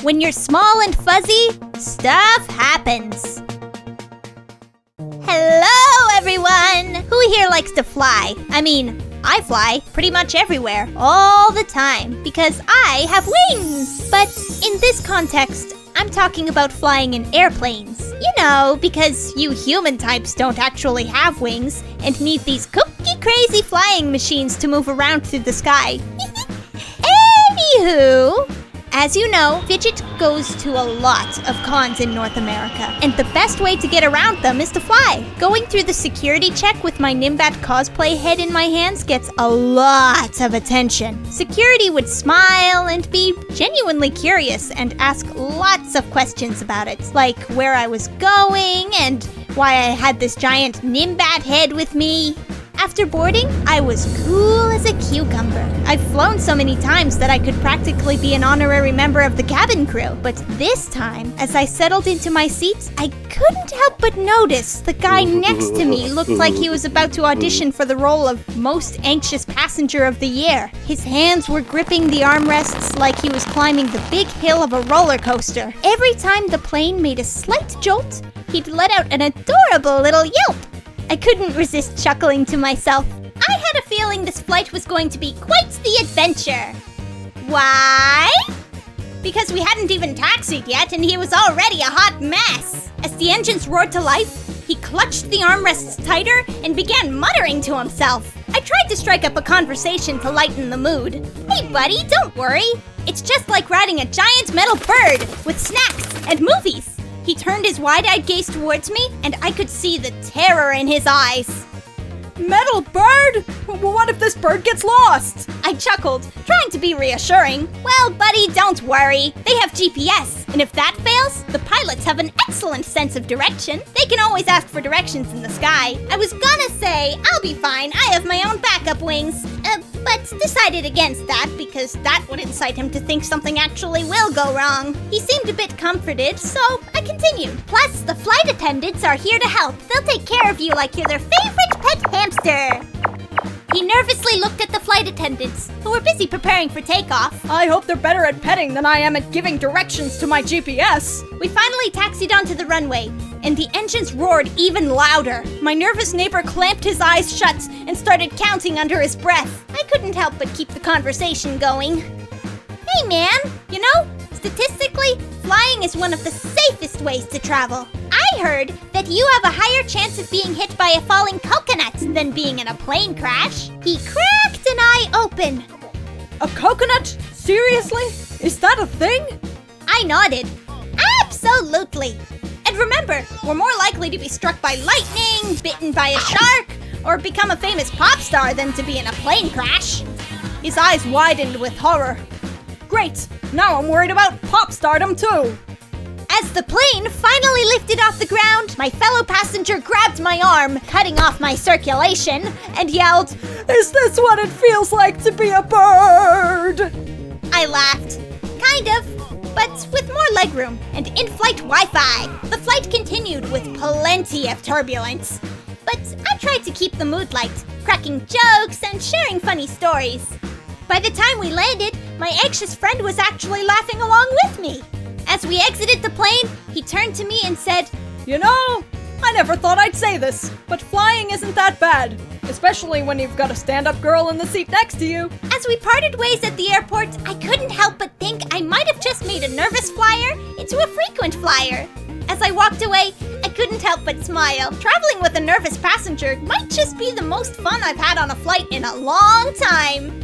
When you're small and fuzzy, stuff happens. Hello, everyone! Who here likes to fly? I fly pretty much everywhere, all the time, because I have wings! But in this context, I'm talking about flying in airplanes. You know, because you human types don't actually have wings and need these cookie-crazy flying machines to move around through the sky. Anywho, as you know, Fidget goes to a lot of cons in North America, and the best way to get around them is to fly. Going through the security check with my Nimbat cosplay head in my hands gets a lot of attention. Security would smile and be genuinely curious and ask lots of questions about it, like where I was going and why I had this giant Nimbat head with me. After boarding, I was cool as a cucumber. I've flown so many times that I could practically be an honorary member of the cabin crew. But this time, as I settled into my seat, I couldn't help but notice the guy next to me looked like he was about to audition for the role of Most Anxious Passenger of the Year. His hands were gripping the armrests like he was climbing the big hill of a roller coaster. Every time the plane made a slight jolt, he'd let out an adorable little yelp. I couldn't resist chuckling to myself. I had a feeling this flight was going to be quite the adventure. Why? Because we hadn't even taxied yet and he was already a hot mess. As the engines roared to life, he clutched the armrests tighter and began muttering to himself. I tried to strike up a conversation to lighten the mood. Hey buddy, don't worry. It's just like riding a giant metal bird with snacks and movies. He turned his wide-eyed gaze towards me, and I could see the terror in his eyes. Metal bird? What if this bird gets lost? I chuckled, trying to be reassuring. Well, buddy, don't worry. They have GPS, and if that fails, the pilots have an excellent sense of direction. They can always ask for directions in the sky. I was gonna say, I'll be fine, I have my own backup wings. But decided against that because that would incite him to think something actually will go wrong. He seemed a bit comforted, so I continued. Plus, the flight attendants are here to help. They'll take care of you like you're their favorite pet hamster. He nervously looked at the flight attendants, who were busy preparing for takeoff. I hope they're better at petting than I am at giving directions to my GPS. We finally taxied onto the runway, and the engines roared even louder. My nervous neighbor clamped his eyes shut and started counting under his breath. I couldn't help but keep the conversation going. Hey man, you know, statistically, flying is one of the safest ways to travel. I heard that you have a higher chance of being hit by a falling coconut than being in a plane crash. He cracked an eye open. A coconut? Seriously? Is that a thing? I nodded. Absolutely. And remember, we're more likely to be struck by lightning, bitten by a shark, or become a famous pop star than to be in a plane crash. His eyes widened with horror. Great, now I'm worried about pop stardom too. As the plane finally lifted off the ground, my fellow passenger grabbed my arm, cutting off my circulation, and yelled, "Is this what it feels like to be a bird?" I laughed. Kind of, but with more legroom and in-flight Wi-Fi. The flight continued with plenty of turbulence. But I tried to keep the mood light, cracking jokes and sharing funny stories. By the time we landed, my anxious friend was actually laughing along with me. As we exited the plane, he turned to me and said, "You know, I never thought I'd say this, but flying isn't that bad, especially when you've got a stand-up girl in the seat next to you." As we parted ways at the airport, I couldn't help but think I might have just made a nervous flyer into a frequent flyer. As I walked away, I couldn't help but smile. Traveling with a nervous passenger might just be the most fun I've had on a flight in a long time.